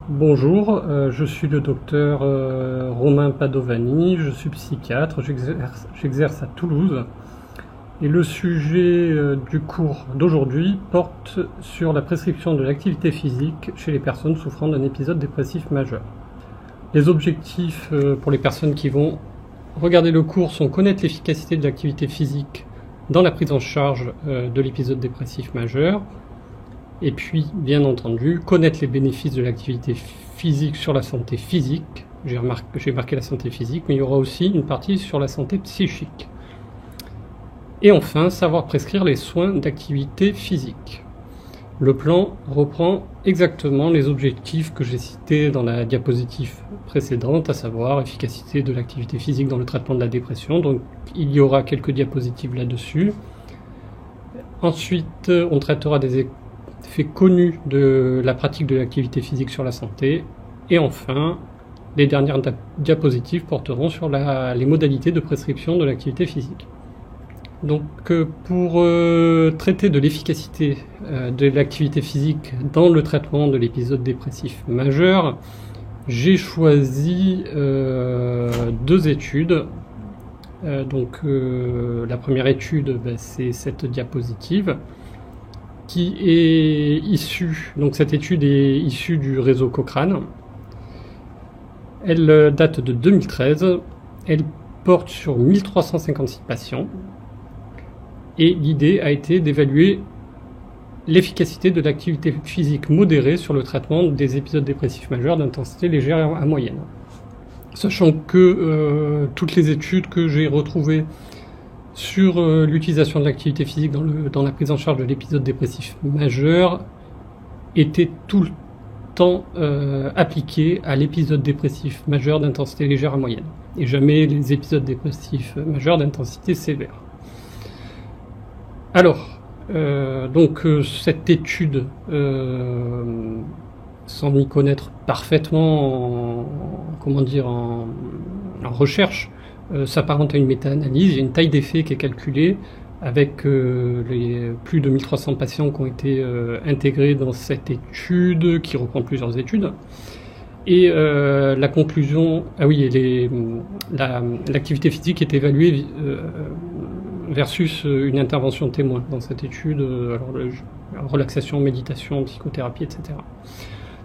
Bonjour, je suis le docteur Romain Padovani, je suis psychiatre, j'exerce à Toulouse et le sujet du cours d'aujourd'hui porte sur la prescription de l'activité physique chez les personnes souffrant d'un épisode dépressif majeur. Les objectifs pour les personnes qui vont regarder le cours sont connaître l'efficacité de l'activité physique dans la prise en charge de l'épisode dépressif majeur, et puis, bien entendu, connaître les bénéfices de l'activité physique sur la santé physique. J'ai marqué la santé physique, mais il y aura aussi une partie sur la santé psychique. Et enfin, savoir prescrire les soins d'activité physique. Le plan reprend exactement les objectifs que j'ai cités dans la diapositive précédente, à savoir efficacité de l'activité physique dans le traitement de la dépression. Donc, il y aura quelques diapositives là-dessus. Ensuite, on traitera des effets connus de la pratique de l'activité physique sur la santé. Et enfin, les dernières diapositives porteront sur les modalités de prescription de l'activité physique. Donc pour traiter de l'efficacité de l'activité physique dans le traitement de l'épisode dépressif majeur, j'ai choisi deux études. La première étude, c'est cette diapositive qui est issue, donc cette étude est issue du réseau Cochrane. Elle date de 2013, elle porte sur 1356 patients et l'idée a été d'évaluer l'efficacité de l'activité physique modérée sur le traitement des épisodes dépressifs majeurs d'intensité légère à moyenne. Sachant que toutes les études que j'ai retrouvées sur l'utilisation de l'activité physique dans la prise en charge de l'épisode dépressif majeur était tout le temps appliquée à l'épisode dépressif majeur d'intensité légère à moyenne, et jamais les épisodes dépressifs majeurs d'intensité sévère. Alors, cette étude, sans m'y connaître parfaitement en recherche, s'apparente à une méta-analyse. Il y a une taille d'effet qui est calculée avec les plus de 1300 patients qui ont été intégrés dans cette étude, qui reprend plusieurs études. Et la conclusion, l'activité physique est évaluée versus une intervention témoin dans cette étude, relaxation, méditation, psychothérapie, etc.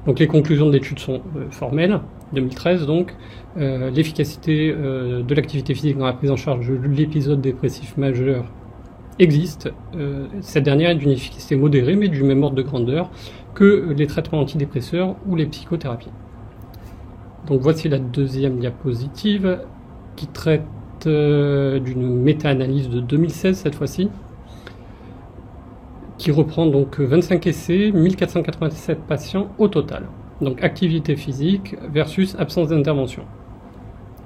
Donc les conclusions de l'étude sont formelles, 2013 donc. L'efficacité de l'activité physique dans la prise en charge de l'épisode dépressif majeur existe. Cette dernière est d'une efficacité modérée, mais du même ordre de grandeur que les traitements antidépresseurs ou les psychothérapies. Donc voici la deuxième diapositive qui traite d'une méta-analyse de 2016 cette fois-ci, qui reprend donc 25 essais, 1487 patients au total. Donc activité physique versus absence d'intervention.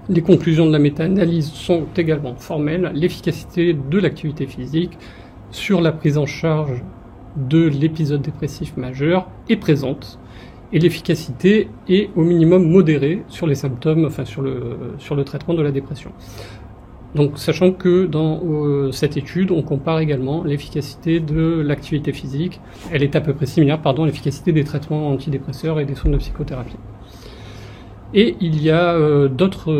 Les conclusions de la méta-analyse sont également formelles. L'efficacité de l'activité physique sur la prise en charge de l'épisode dépressif majeur est présente, et l'efficacité est au minimum modérée sur les symptômes, sur le traitement de la dépression. Donc, sachant que dans cette étude, on compare également l'efficacité de l'activité physique. Elle est à peu près similaire, à l'efficacité des traitements antidépresseurs et des soins de psychothérapie. Et il y a d'autres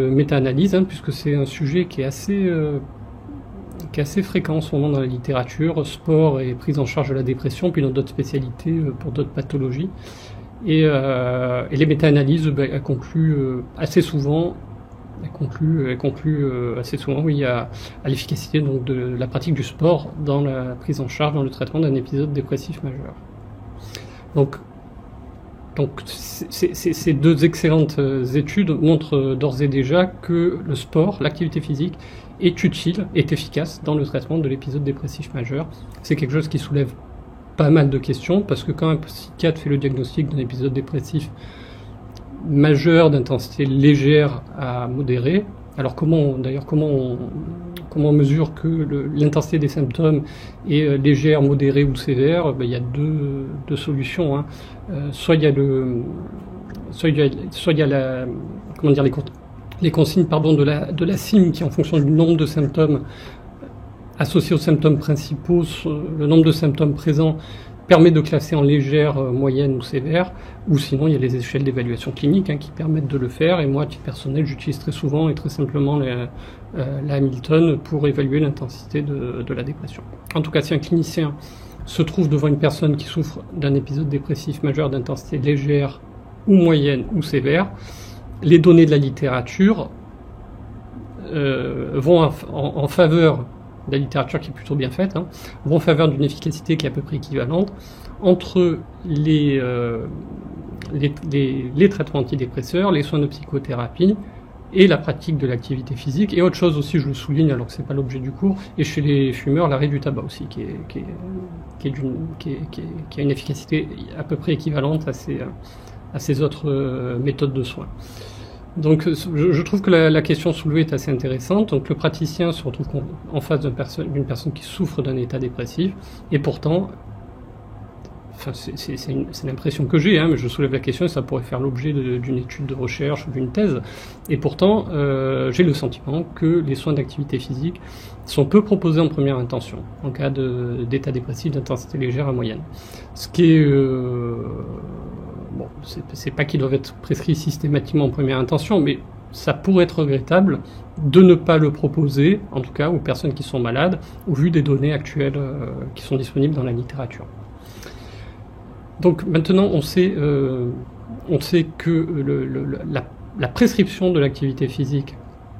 méta-analyses, puisque c'est un sujet qui est assez fréquent en ce moment dans la littérature, sport et prise en charge de la dépression, puis dans d'autres spécialités pour d'autres pathologies. Et les méta-analyses elles concluent assez souvent. Elle conclut assez souvent, à l'efficacité de la pratique du sport dans la prise en charge, dans le traitement d'un épisode dépressif majeur. Donc ces deux excellentes études montrent d'ores et déjà que le sport, l'activité physique, est utile, est efficace dans le traitement de l'épisode dépressif majeur. C'est quelque chose qui soulève pas mal de questions, parce que quand un psychiatre fait le diagnostic d'un épisode dépressif majeur d'intensité légère à modérée, alors comment on mesure que l'intensité des symptômes est légère, modérée ou sévère? Il y a deux solutions. Soit il y a les consignes de la CIM, qui en fonction du nombre de symptômes associés aux symptômes principaux, le nombre de symptômes présents permet de classer en légère, moyenne ou sévère, ou sinon il y a les échelles d'évaluation clinique qui permettent de le faire, et moi à titre personnel j'utilise très souvent et très simplement la Hamilton pour évaluer l'intensité de la dépression. En tout cas, si un clinicien se trouve devant une personne qui souffre d'un épisode dépressif majeur d'intensité légère ou moyenne ou sévère, les données de la littérature vont en faveur de la littérature qui est plutôt bien faite, vont en faveur d'une efficacité qui est à peu près équivalente entre les traitements antidépresseurs, les soins de psychothérapie et la pratique de l'activité physique. Et autre chose aussi, je le souligne alors que c'est pas l'objet du cours, et chez les fumeurs, l'arrêt du tabac aussi, qui a une efficacité à peu près équivalente à ces autres méthodes de soins. Donc je trouve que la question soulevée est assez intéressante. Donc le praticien se retrouve en face d'une personne qui souffre d'un état dépressif, et pourtant, enfin c'est l'impression que j'ai, mais je soulève la question et ça pourrait faire l'objet d'une étude de recherche ou d'une thèse, et pourtant j'ai le sentiment que les soins d'activité physique sont peu proposés en première intention, en cas d'état dépressif d'intensité légère à moyenne. Ce qui est... bon, c'est pas qu'ils doivent être prescrits systématiquement en première intention, mais ça pourrait être regrettable de ne pas le proposer, en tout cas aux personnes qui sont malades, au vu des données actuelles qui sont disponibles dans la littérature. Donc maintenant, on sait que la prescription de l'activité physique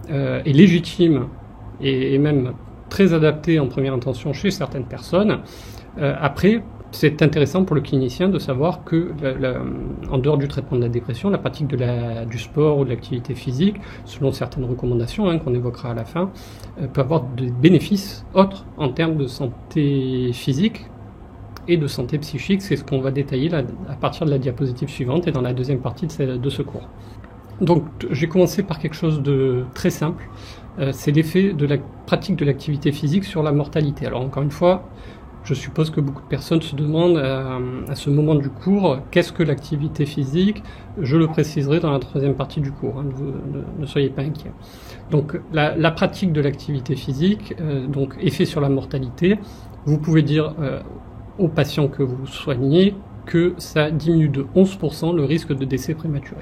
est légitime et même très adaptée en première intention chez certaines personnes. Après, c'est intéressant pour le clinicien de savoir que, en dehors du traitement de la dépression, la pratique du sport ou de l'activité physique, selon certaines recommandations qu'on évoquera à la fin, peut avoir des bénéfices autres en termes de santé physique et de santé psychique. C'est ce qu'on va détailler à partir de la diapositive suivante et dans la deuxième partie de ce cours. Donc j'ai commencé par quelque chose de très simple, c'est l'effet de la pratique de l'activité physique sur la mortalité. Alors encore une fois, je suppose que beaucoup de personnes se demandent à ce moment du cours, qu'est-ce que l'activité physique? Je le préciserai dans la troisième partie du cours, ne soyez pas inquiets. Donc la pratique de l'activité physique, donc effet sur la mortalité, vous pouvez dire aux patients que vous soignez que ça diminue de 11% le risque de décès prématuré.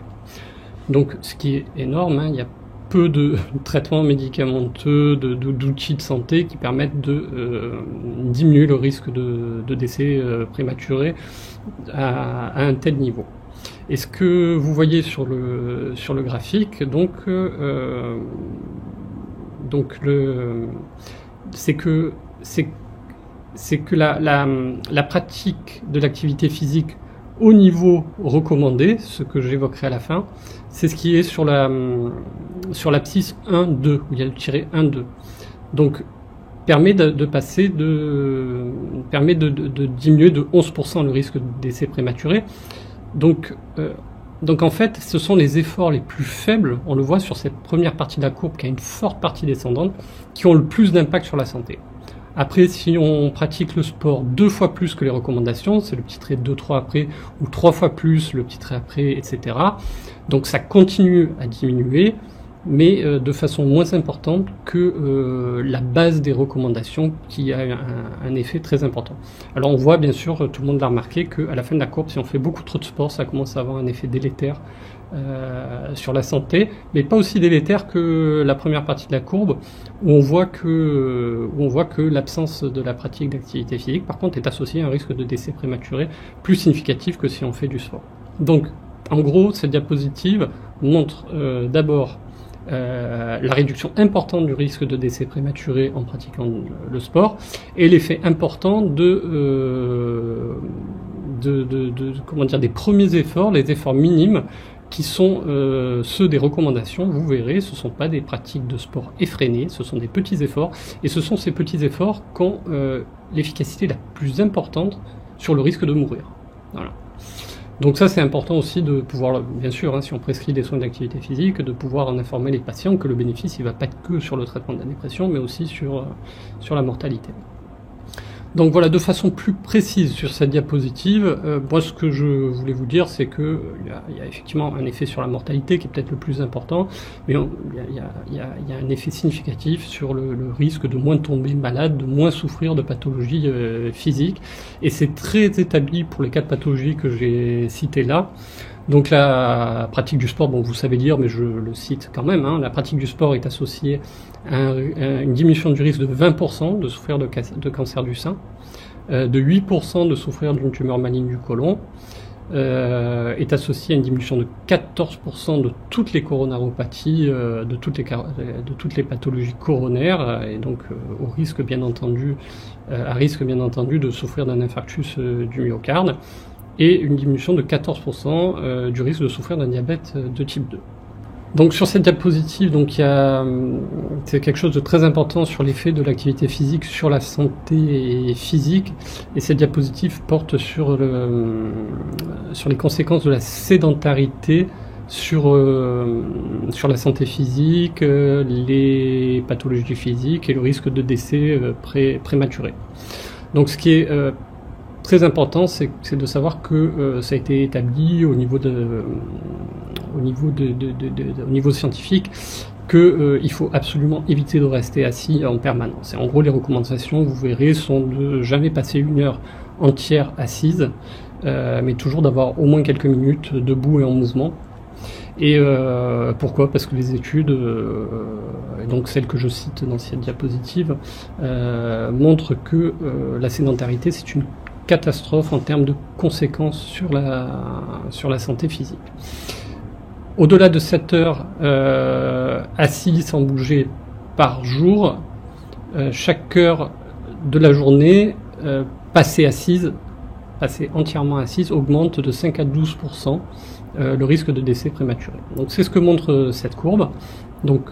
Donc ce qui est énorme, il y a peu de traitements médicamenteux, d'outils de santé qui permettent de diminuer le risque de décès prématuré à un tel niveau. Et ce que vous voyez sur le graphique, c'est que la pratique de l'activité physique au niveau recommandé, ce que j'évoquerai à la fin, c'est ce qui est sur l'abscisse 1-2, où il y a le tiret 1-2. Donc, permet de diminuer de 11% le risque de décès prématuré. Donc en fait, ce sont les efforts les plus faibles, on le voit sur cette première partie de la courbe qui a une forte partie descendante, qui ont le plus d'impact sur la santé. Après, si on pratique le sport 2 fois plus que les recommandations, c'est le petit trait 2-3 après, ou 3 fois plus, le petit trait après, etc. Donc ça continue à diminuer, mais de façon moins importante que la base des recommandations qui a un effet très important. Alors on voit bien sûr, tout le monde l'a remarqué, qu'à la fin de la courbe, si on fait beaucoup trop de sport, ça commence à avoir un effet délétère sur la santé, mais pas aussi délétère que la première partie de la courbe, où on voit que l'absence de la pratique d'activité physique, par contre, est associée à un risque de décès prématuré plus significatif que si on fait du sport. Donc, en gros, cette diapositive montre d'abord la réduction importante du risque de décès prématuré en pratiquant le sport, et l'effet important des premiers efforts, les efforts minimes, qui sont ceux des recommandations. Vous verrez, ce ne sont pas des pratiques de sport effrénées, ce sont des petits efforts, et ce sont ces petits efforts qui ont l'efficacité la plus importante sur le risque de mourir. Voilà. Donc ça, c'est important aussi de pouvoir, bien sûr, si on prescrit des soins d'activité physique, de pouvoir en informer les patients que le bénéfice, il ne va pas être que sur le traitement de la dépression, mais aussi sur la mortalité. Donc voilà, de façon plus précise sur cette diapositive, moi ce que je voulais vous dire, c'est que il y a effectivement un effet sur la mortalité qui est peut-être le plus important, mais il y a un effet significatif sur le risque de moins tomber malade, de moins souffrir de pathologies physiques, et c'est très établi pour les cas de pathologies que j'ai cités là. Donc la pratique du sport, bon vous savez lire, mais je le cite quand même, hein, la pratique du sport est associée à une diminution du risque de 20% de souffrir de cancer du sein, de 8% de souffrir d'une tumeur maligne du côlon, est associée à une diminution de 14% de toutes les coronaropathies, de toutes les pathologies coronaires, et donc à risque bien entendu de souffrir d'un infarctus du myocarde, et une diminution de 14% du risque de souffrir d'un diabète de type 2. Donc sur cette diapositive, donc c'est quelque chose de très important sur l'effet de l'activité physique sur la santé physique, et cette diapositive porte sur les conséquences de la sédentarité sur la santé physique, les pathologies physiques et le risque de décès prématuré. Donc ce qui est très important, c'est de savoir que ça a été établi au niveau scientifique qu'il faut absolument éviter de rester assis en permanence. Et en gros, les recommandations, vous verrez, sont de jamais passer une heure entière assise, mais toujours d'avoir au moins quelques minutes debout et en mouvement. Et pourquoi ? Parce que les études, donc celles que je cite dans cette diapositive, montrent que la sédentarité, c'est une catastrophe en termes de conséquences sur la santé physique. Au-delà de 7 heures assis sans bouger par jour, chaque heure de la journée passée entièrement assise augmente de 5 à 12% le risque de décès prématuré. Donc c'est ce que montre cette courbe. Donc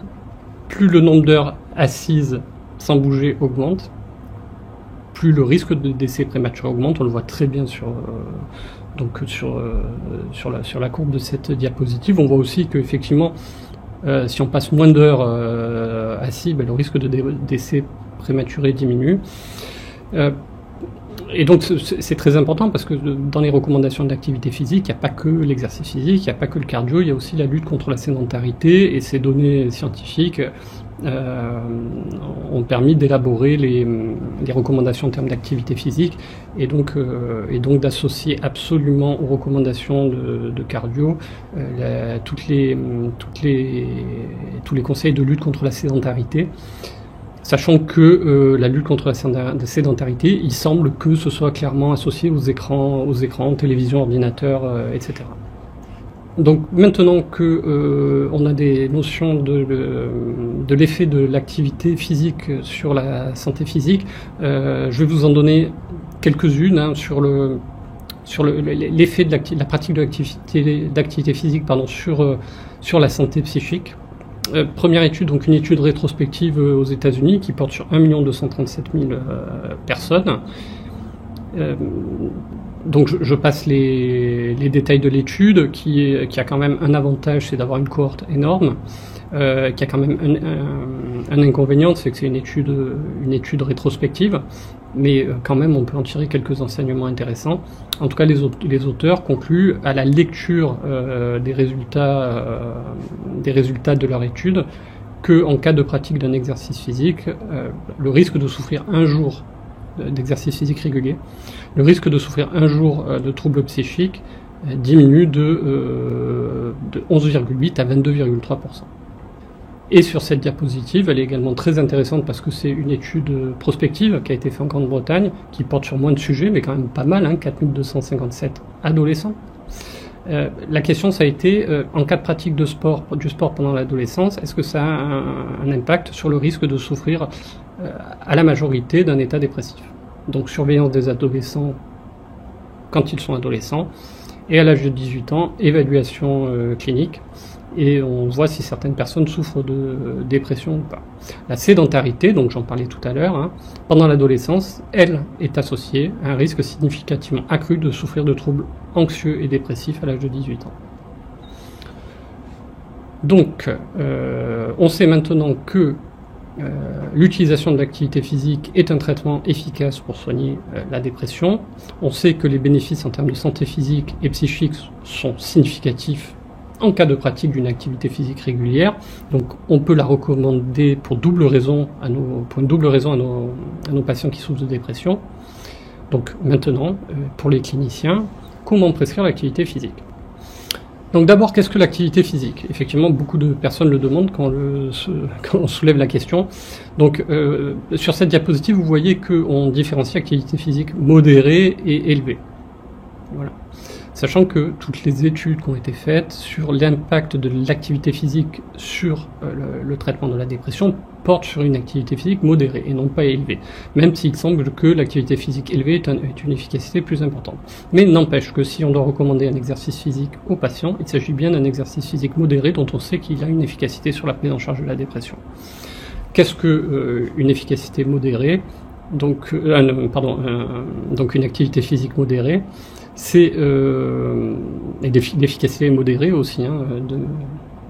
plus le nombre d'heures assises sans bouger augmente, plus le risque de décès prématuré augmente. On le voit très bien sur la courbe de cette diapositive. On voit aussi qu'effectivement, si on passe moins d'heures assis, le risque de décès prématuré diminue. Et donc c'est très important parce que dans les recommandations d'activité physique, il n'y a pas que l'exercice physique, il n'y a pas que le cardio, il y a aussi la lutte contre la sédentarité, et ces données scientifiques ont permis d'élaborer les recommandations en termes d'activité physique, et donc d'associer absolument aux recommandations de cardio tous les conseils de lutte contre la sédentarité. Sachant que la lutte contre la sédentarité, il semble que ce soit clairement associé aux écrans, télévision, ordinateur, etc. Donc maintenant que on a des notions de l'effet de l'activité physique sur la santé physique, je vais vous en donner quelques-unes sur l'effet de la pratique de l'activité physique sur la santé psychique. Première étude, donc une étude rétrospective aux États-Unis qui porte sur 1 237 000 personnes. Donc je passe les détails de l'étude qui a quand même un avantage, c'est d'avoir une cohorte énorme, qui a quand même un inconvénient, c'est que c'est une étude rétrospective, mais quand même on peut en tirer quelques enseignements intéressants. En tout cas, les auteurs concluent à la lecture des résultats de leur étude que en cas de pratique d'un exercice physique, le risque de souffrir un jour d'exercice physique régulier, le risque de souffrir un jour de troubles psychiques diminue de 11,8 à 22,3%. Et sur cette diapositive, elle est également très intéressante parce que c'est une étude prospective qui a été faite en Grande-Bretagne, qui porte sur moins de sujets, mais quand même pas mal, 4257 adolescents. La question, ça a été, en cas de pratique du sport pendant l'adolescence, est-ce que ça a un impact sur le risque de souffrir à la majorité d'un état dépressif? Donc surveillance des adolescents quand ils sont adolescents, et à l'âge de 18 ans, évaluation clinique, et on voit si certaines personnes souffrent de dépression ou pas. La sédentarité, donc j'en parlais tout à l'heure, pendant l'adolescence, elle est associée à un risque significativement accru de souffrir de troubles anxieux et dépressifs à l'âge de 18 ans. Donc, on sait maintenant que l'utilisation de l'activité physique est un traitement efficace pour soigner la dépression. On sait que les bénéfices en termes de santé physique et psychique sont significatifs en cas de pratique d'une activité physique régulière. Donc on peut la recommander pour une double raison à nos patients qui souffrent de dépression. Donc maintenant, pour les cliniciens, comment prescrire l'activité physique ? Donc d'abord, qu'est-ce que l'activité physique ? Effectivement, beaucoup de personnes le demandent quand on soulève la question. Donc sur cette diapositive, vous voyez qu'on différencie activité physique modérée et élevée. Voilà. Sachant que toutes les études qui ont été faites sur l'impact de l'activité physique sur le traitement de la dépression portent sur une activité physique modérée et non pas élevée, même s'il semble que l'activité physique élevée est une efficacité plus importante. Mais n'empêche que si on doit recommander un exercice physique aux patients, il s'agit bien d'un exercice physique modéré dont on sait qu'il a une efficacité sur la prise en charge de la dépression. Qu'est-ce que une efficacité modérée ? Donc une activité physique modérée, c'est et d'efficacité modérée aussi,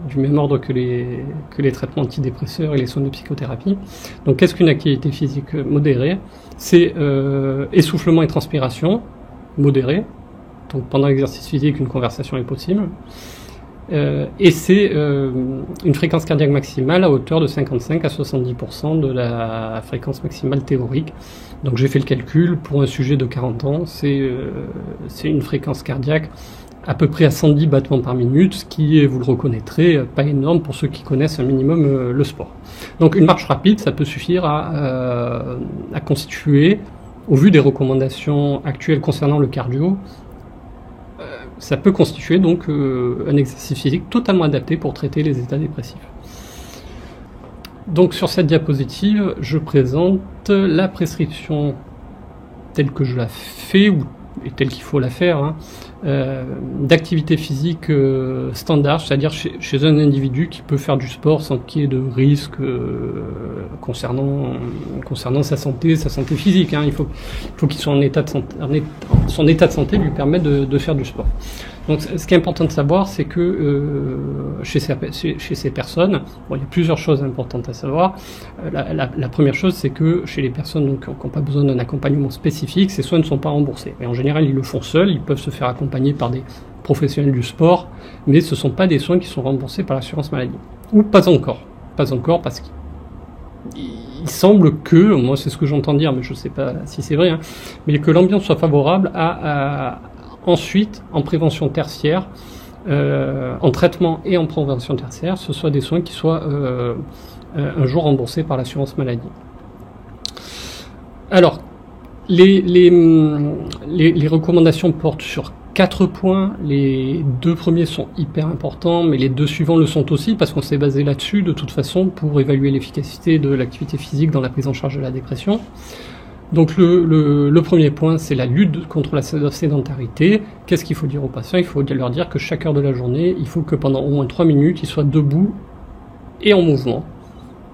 du même ordre que les traitements antidépresseurs et les soins de psychothérapie. Donc qu'est-ce qu'une activité physique modérée ? C'est essoufflement et transpiration modérée. Donc pendant l'exercice physique, une conversation est possible. Et c'est une fréquence cardiaque maximale à hauteur de 55 à 70% de la fréquence maximale théorique. Donc j'ai fait le calcul, pour un sujet de 40 ans, c'est une fréquence cardiaque à peu près à 110 battements par minute, ce qui est, vous le reconnaîtrez, pas énorme pour ceux qui connaissent un minimum le sport. Donc une marche rapide, ça peut suffire à constituer, au vu des recommandations actuelles concernant le cardio, ça peut constituer donc un exercice physique totalement adapté pour traiter les états dépressifs. Donc sur cette diapositive, je présente la prescription telle que je la fais, et telle qu'il faut la faire, d'activité physique standard, c'est-à-dire chez un individu qui peut faire du sport sans qu'il y ait de risque concernant sa santé physique. Il faut qu'il soit en état de santé, son état de santé lui permette de faire du sport. Donc ce qui est important de savoir, c'est que chez ces personnes, il y a plusieurs choses importantes à savoir. La première chose, c'est que chez les personnes qui n'ont pas besoin d'un accompagnement spécifique, ces soins ne sont pas remboursés. Et en général, ils le font seuls, ils peuvent se faire accompagner par des professionnels du sport, mais ce ne sont pas des soins qui sont remboursés par l'assurance maladie. Ou pas encore. Pas encore, parce qu'il semble que, moi c'est ce que j'entends dire, mais je ne sais pas si c'est vrai, mais que l'ambiance soit favorable ensuite, en prévention tertiaire, en traitement et en prévention tertiaire, ce soit des soins qui soient un jour remboursés par l'assurance maladie. Alors, les recommandations portent sur 4 points. Les 2 premiers sont hyper importants, mais les 2 suivants le sont aussi, parce qu'on s'est basé là-dessus, de toute façon, pour évaluer l'efficacité de l'activité physique dans la prise en charge de la dépression. Donc le premier point, c'est la lutte contre la sédentarité. Qu'est-ce qu'il faut dire aux patients ? Il faut leur dire que chaque heure de la journée, il faut que pendant au moins 3 minutes, ils soient debout et en mouvement,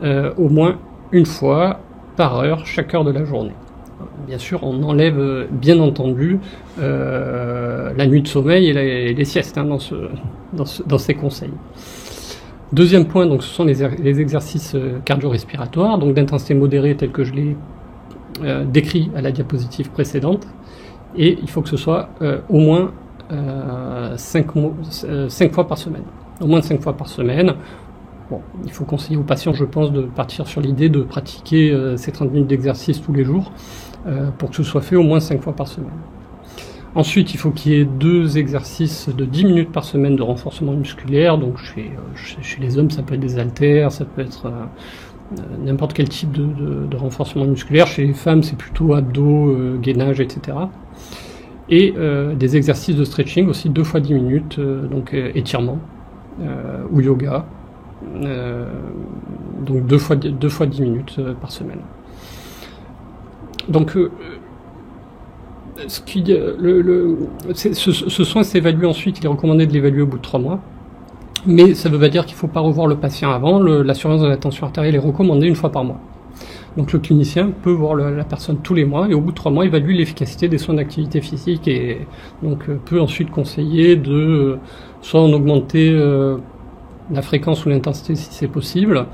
au moins une fois par heure, chaque heure de la journée. Bien sûr, on enlève bien entendu la nuit de sommeil et les siestes dans ces conseils. Deuxième point, donc, ce sont les exercices cardio-respiratoires, donc d'intensité modérée telle que je l'ai décrit à la diapositive précédente, et il faut que ce soit au moins 5 fois par semaine. Au moins 5 fois par semaine. Bon, il faut conseiller aux patients, je pense, de partir sur l'idée de pratiquer ces 30 minutes d'exercice tous les jours pour que ce soit fait au moins 5 fois par semaine. Ensuite, il faut qu'il y ait 2 exercices de 10 minutes par semaine de renforcement musculaire. Donc chez les hommes, ça peut être des haltères, ça peut être n'importe quel type de renforcement musculaire. Chez les femmes, c'est plutôt abdos, gainage, etc. Et des exercices de stretching aussi 2 fois 10 minutes, donc étirement ou yoga. Donc 2 fois 10 minutes par semaine. Donc ce soin s'évalue ensuite, il est recommandé de l'évaluer au bout de 3 mois. Mais ça ne veut pas dire qu'il ne faut pas revoir le patient avant. La surveillance de la tension artérielle est recommandée 1 fois par mois. Donc le clinicien peut voir la personne tous les mois et au bout de 3 mois évaluer l'efficacité des soins d'activité physique et donc peut ensuite conseiller de soit en augmenter la fréquence ou l'intensité si c'est possible,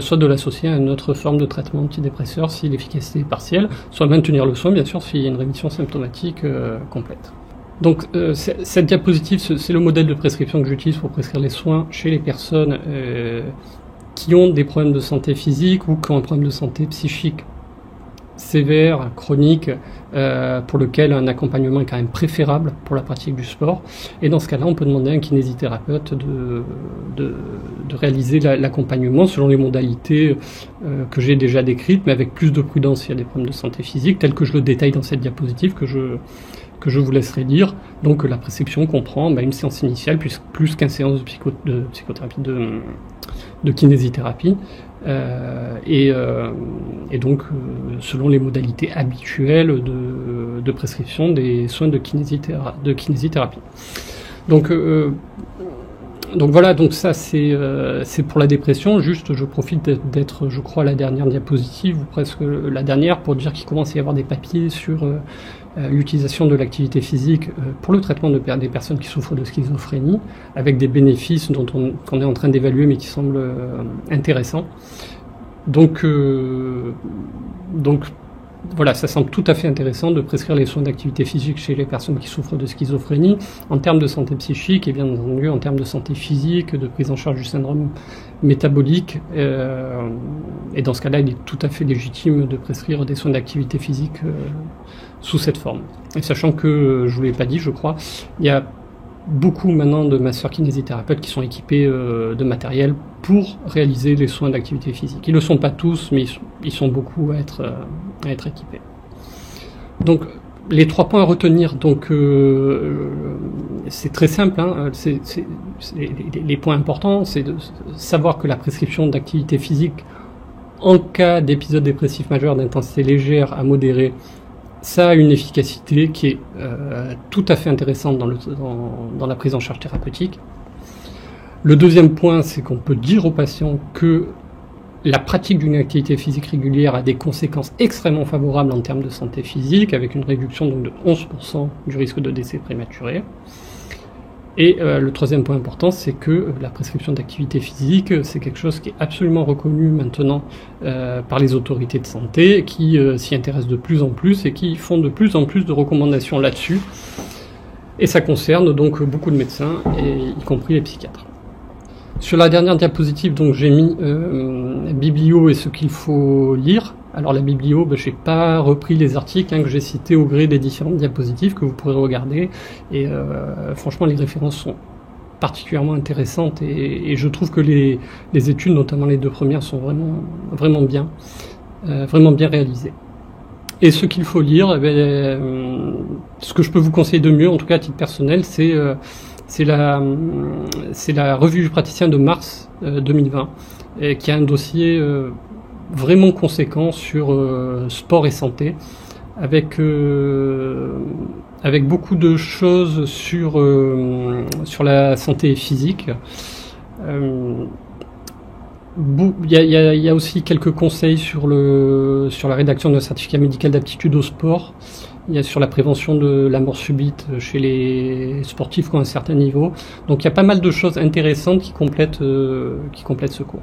soit de l'associer à une autre forme de traitement antidépresseur si l'efficacité est partielle, soit maintenir le soin bien sûr s'il y a une rémission symptomatique complète. Donc cette diapositive, c'est le modèle de prescription que j'utilise pour prescrire les soins chez les personnes qui ont des problèmes de santé physique ou qui ont un problème de santé psychique sévère, chronique, pour lequel un accompagnement est quand même préférable pour la pratique du sport. Et dans ce cas-là, on peut demander à un kinésithérapeute de réaliser l'accompagnement selon les modalités que j'ai déjà décrites, mais avec plus de prudence s'il y a des problèmes de santé physique, tel que je le détaille dans cette diapositive que je vous laisserai lire. Donc la prescription comprend une séance initiale plus qu'une séance de psychothérapie, de kinésithérapie, et donc selon les modalités habituelles de prescription des soins de kinésithérapie. Donc voilà, donc ça c'est pour la dépression. Juste, je profite d'être, je crois, la dernière diapositive, ou presque la dernière, pour dire qu'il commence à y avoir des papiers sur l'utilisation de l'activité physique pour le traitement des personnes qui souffrent de schizophrénie, avec des bénéfices qu'on est en train d'évaluer mais qui semblent intéressants. Donc voilà, ça semble tout à fait intéressant de prescrire les soins d'activité physique chez les personnes qui souffrent de schizophrénie, en termes de santé psychique et bien entendu en termes de santé physique, de prise en charge du syndrome métabolique. Et dans ce cas-là, il est tout à fait légitime de prescrire des soins d'activité physique sous cette forme. Et sachant que, je ne vous l'ai pas dit, je crois, il y a beaucoup maintenant de masseurs kinésithérapeutes qui sont équipés de matériel pour réaliser les soins d'activité physique. Ils ne le sont pas tous, mais ils sont beaucoup à être équipés. Donc, les 3 points à retenir, donc c'est très simple, hein, les points importants, c'est de savoir que la prescription d'activité physique en cas d'épisode dépressif majeur d'intensité légère à modérée, ça a une efficacité qui est tout à fait intéressante dans la prise en charge thérapeutique. Le deuxième point, c'est qu'on peut dire aux patients que la pratique d'une activité physique régulière a des conséquences extrêmement favorables en termes de santé physique, avec une réduction donc de 11% du risque de décès prématuré. Et le troisième point important, c'est que la prescription d'activité physique, c'est quelque chose qui est absolument reconnu maintenant par les autorités de santé, qui s'y intéressent de plus en plus et qui font de plus en plus de recommandations là-dessus. Et ça concerne donc beaucoup de médecins, y compris les psychiatres. Sur la dernière diapositive, donc j'ai mis biblio et ce qu'il faut lire. Alors la biblio, je n'ai pas repris les articles que j'ai cités au gré des différentes diapositives que vous pourrez regarder. Et franchement, les références sont particulièrement intéressantes et je trouve que les études, notamment les 2 premières, sont vraiment bien réalisées. Et ce qu'il faut lire, ce que je peux vous conseiller de mieux, en tout cas à titre personnel, c'est la revue du praticien de mars 2020, qui a un dossier vraiment conséquent sur sport et santé, avec beaucoup de choses sur la santé physique. Il y a aussi quelques conseils sur la rédaction d'un certificat médical d'aptitude au sport. Il y a sur la prévention de la mort subite chez les sportifs qui ont un certain niveau. Donc il y a pas mal de choses intéressantes qui complètent ce cours.